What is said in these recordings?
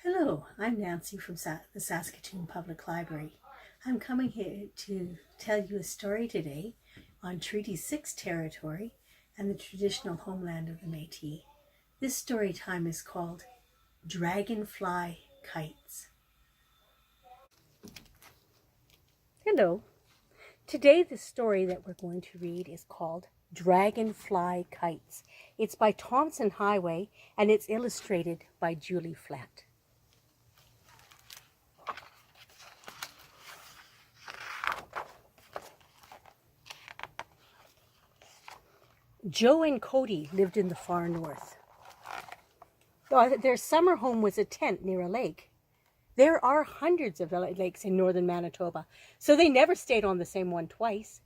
Hello, I'm Nancy from the Saskatoon Public Library. I'm coming here to tell you a story today on Treaty 6 territory and the traditional homeland of the Métis. This story time is called Dragonfly Kites. Hello. Today the story that we're going to read is called Dragonfly Kites. It's by Tomson HIghway and it's illustrated by Julie Flett. Joe and Cody lived in the far north. Their summer home was a tent near a lake. There are hundreds of lakes in northern Manitoba, so they never stayed on the same one twice.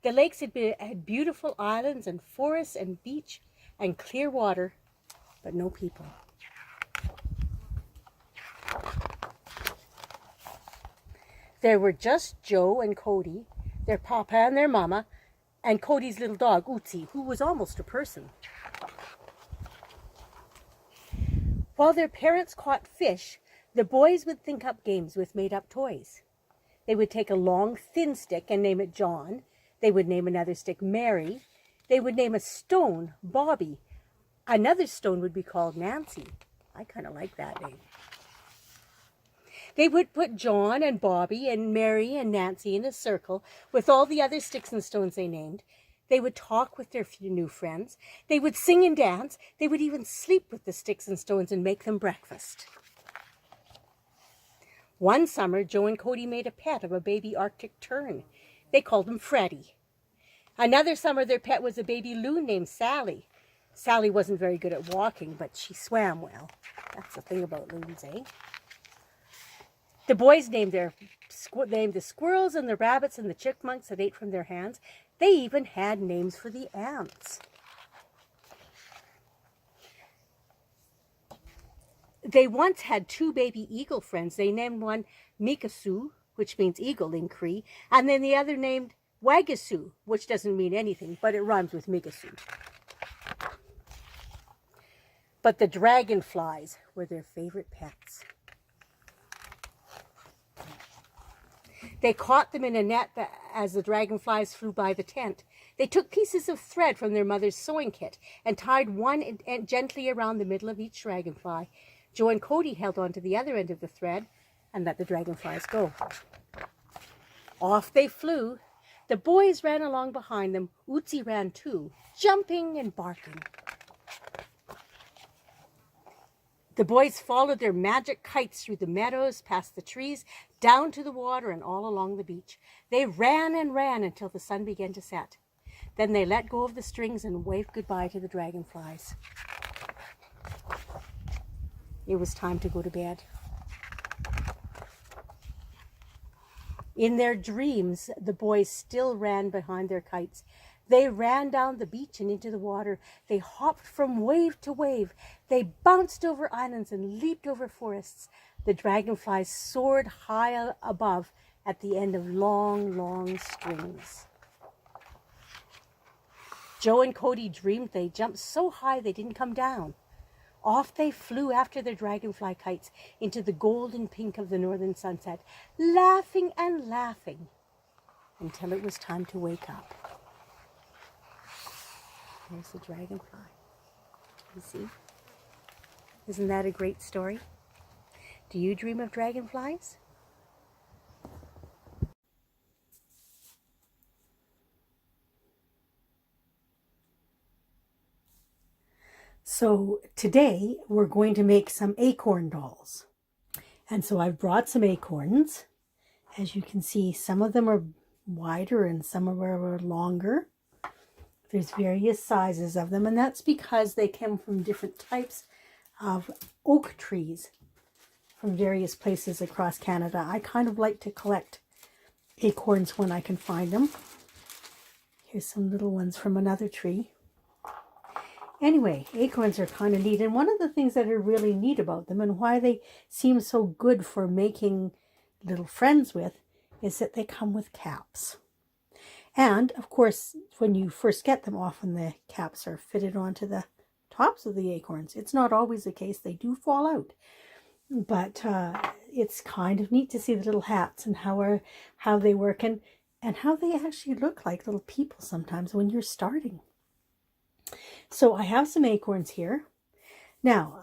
The lakes had beautiful islands and forests and beach and clear water, but no people. There were just Joe and Cody, their papa and their mama, and Cody's little dog, Utsi, who was almost a person. While their parents caught fish, the boys would think up games with made-up toys. They would take a long, thin stick and name it John. They would name another stick Mary. They would name a stone Bobby. Another stone would be called Nancy. I kind of like that name. They would put John and Bobby and Mary and Nancy in a circle with all the other sticks and stones they named. They would talk with their new friends. They would sing and dance. They would even sleep with the sticks and stones and make them breakfast. One summer, Joe and Cody made a pet of a baby Arctic tern. They called him Freddie. Another summer, their pet was a baby loon named Sally. Sally wasn't very good at walking, but she swam well. That's the thing about loons, eh? The boys named the squirrels and the rabbits and the chipmunks that ate from their hands. They even had names for the ants. They once had two baby eagle friends. They named one Mikasu, which means eagle in Cree, and then the other named Wagasu, which doesn't mean anything, but it rhymes with Migasu. But the dragonflies were their favorite pets. They caught them in a net as the dragonflies flew by the tent. They took pieces of thread from their mother's sewing kit and tied one gently around the middle of each dragonfly. Joe and Cody held on to the other end of the thread and let the dragonflies go. Off they flew. The boys ran along behind them. Utsi ran too, jumping and barking. The boys followed their magic kites through the meadows, past the trees, down to the water and all along the beach. They ran and ran until the sun began to set. Then they let go of the strings and waved goodbye to the dragonflies. It was time to go to bed. In their dreams, the boys still ran behind their kites. They ran down the beach and into the water. They hopped from wave to wave. They bounced over islands and leaped over forests. The dragonflies soared high above at the end of long, long strings. Joe and Cody dreamed they jumped so high they didn't come down. Off they flew after their dragonfly kites into the golden pink of the northern sunset, laughing and laughing until it was time to wake up. There's the dragonfly. You see? Isn't that a great story? Do you dream of dragonflies? So today we're going to make some acorn dolls. And so I've brought some acorns. As you can see, some of them are wider and some are longer. There's various sizes of them, and that's because they come from different types of oak trees from various places across Canada. I kind of like to collect acorns when I can find them. Here's some little ones from another tree. Anyway, acorns are kind of neat, and one of the things that are really neat about them and why they seem so good for making little friends with is that they come with caps. And, of course, when you first get them, often the caps are fitted onto the tops of the acorns. It's not always the case. They do fall out. but it's kind of neat to see the little hats and how they work and how they actually look like little people sometimes when you're starting. So I have some acorns here now,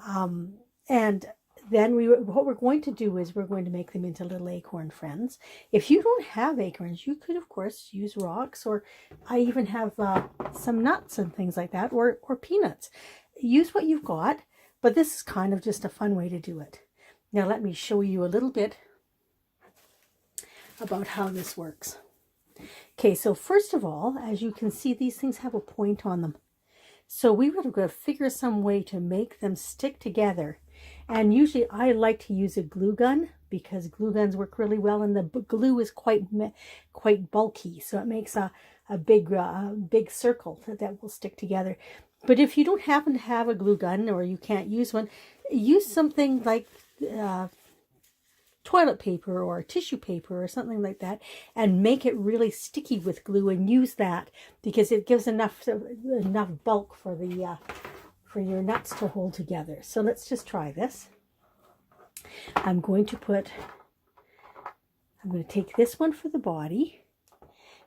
and then what we're going to do is we're going to make them into little acorn friends. If you don't have acorns, you could of course use rocks, or I even have some nuts and things like that, or peanuts. Use what you've got, but this is kind of just a fun way to do it. Now let me show you a little bit about how this works. Okay, so first of all, as you can see, these things have a point on them. So we would have got to figure some way to make them stick together. And usually I like to use a glue gun because glue guns work really well, and the glue is quite bulky, so it makes a big circle that will stick together. But if you don't happen to have a glue gun, or you can't use one, use something like toilet paper or tissue paper or something like that, and make it really sticky with glue, and use that because it gives enough bulk for the for your nuts to hold together. So let's just try this. I'm going to take this one for the body,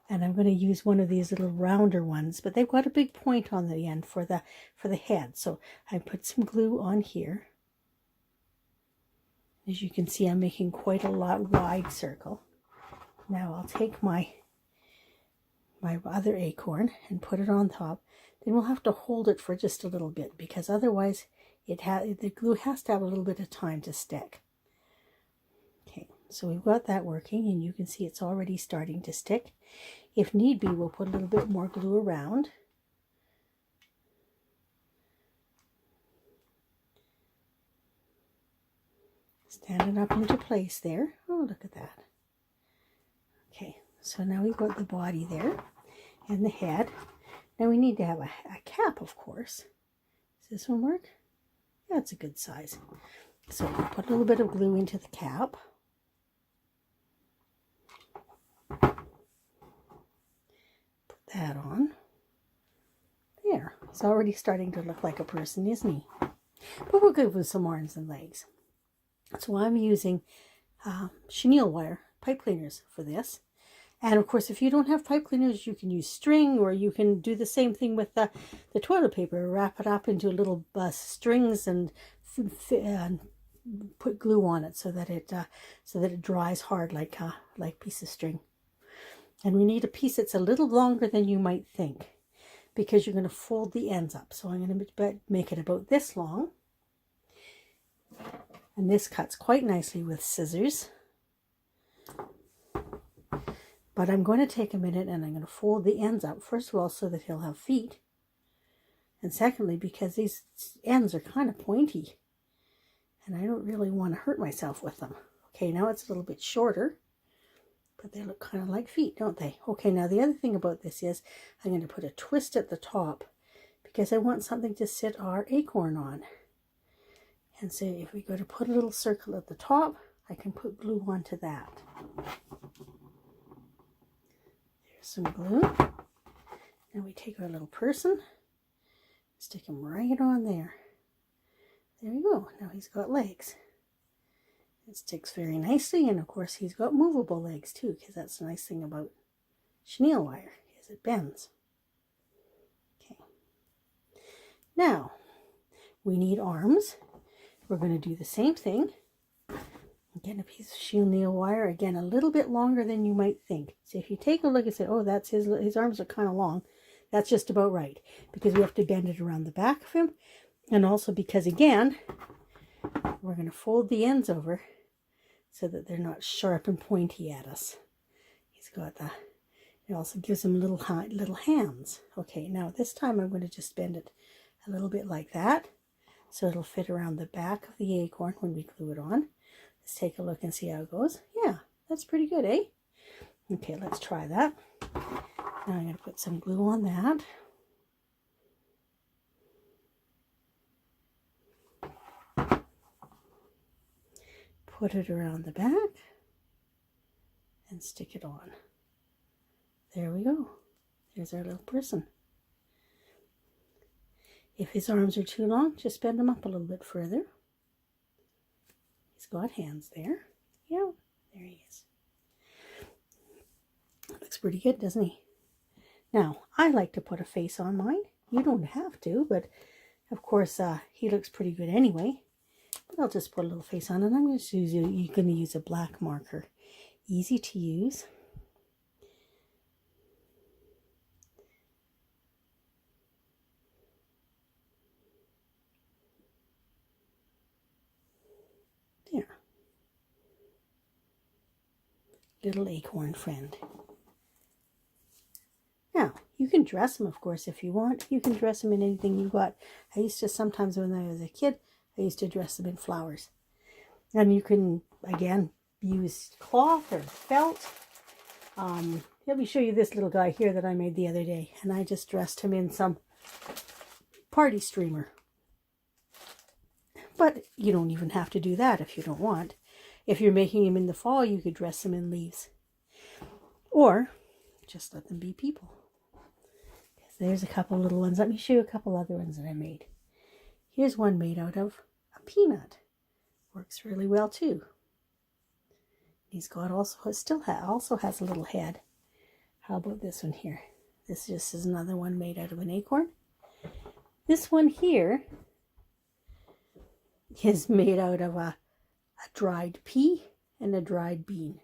and I'm going to use one of these little rounder ones, but they've got a big point on the end for the head. So I put some glue on here. As you can see, I'm making quite a wide circle. Now I'll take my other acorn and put it on top. Then we'll have to hold it for just a little bit, because otherwise the glue has to have a little bit of time to stick. Okay, so we've got that working, and you can see it's already starting to stick. If need be, we'll put a little bit more glue around. Stand it up into place there. Oh, look at that. Okay, so now we've got the body there and the head. Now we need to have a cap, of course. Does this one work? Yeah, it's a good size. So we'll put a little bit of glue into the cap. Put that on. There. He's already starting to look like a person, isn't he? But we're good with some arms and legs. So I'm using chenille wire pipe cleaners for this. And of course, if you don't have pipe cleaners, you can use string, or you can do the same thing with the toilet paper. Wrap it up into little strings and put glue on it so that it dries hard like a piece of string. And we need a piece that's a little longer than you might think, because you're going to fold the ends up. So I'm going to make it about this long. And this cuts quite nicely with scissors. But I'm going to take a minute and I'm going to fold the ends up, first of all, so that he'll have feet. And secondly, because these ends are kind of pointy, and I don't really want to hurt myself with them. Okay, now it's a little bit shorter, but they look kind of like feet, don't they? Okay, now the other thing about this is I'm going to put a twist at the top, because I want something to sit our acorn on. And so if we go to put a little circle at the top, I can put glue onto that. There's some glue. Now we take our little person, stick him right on there. There we go. Now he's got legs. It sticks very nicely, and of course he's got movable legs too, because that's the nice thing about chenille wire, is it bends. Okay. Now we need arms. We're going to do the same thing. Again, a piece of chenille wire, again a little bit longer than you might think. So if you take a look and say, oh, that's his arms are kind of long, that's just about right, because we have to bend it around the back of him, and also because, again, we're going to fold the ends over so that they're not sharp and pointy at us. He's got it also gives him little hands. Okay, now this time I'm going to just bend it a little bit like that, so it'll fit around the back of the acorn when we glue it on. Let's take a look and see how it goes. Yeah, that's pretty good, eh? Okay, let's try that. Now I'm going to put some glue on that. Put it around the back and stick it on. There we go. There's our little person. If his arms are too long, just bend them up a little bit further. got hands there. Yeah, there he is. Looks pretty good, doesn't he? Now, I like to put a face on mine. You don't have to, but of course, he looks pretty good anyway. But I'll just put a little face on, and I'm going to use a black marker. Easy to use. There. Little acorn friend. Now, you can dress them, of course, if you want. You can dress them in anything you got. I used to, sometimes when I was a kid, I used to dress them in flowers. And you can, again, use cloth or felt. Let me show you this little guy here that I made the other day. And I just dressed him in some party streamer. But you don't even have to do that if you don't want. If you're making him in the fall, you could dress him in leaves. Or just let them be people. There's a couple little ones. Let me show you a couple other ones that I made. Here's one made out of a peanut. Works really well too. He's got also has a little head. How about this one here? This just is another one made out of an acorn. This one here is made out of a dried pea and a dried bean.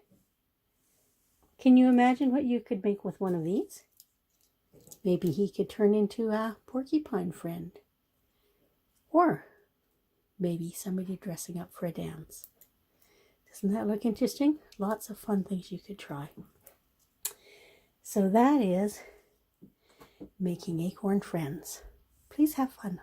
Can you imagine what you could make with one of these? Maybe he could turn into a porcupine friend. Or maybe somebody dressing up for a dance. Doesn't that look interesting? Lots of fun things you could try. So that is making acorn friends. Please have fun.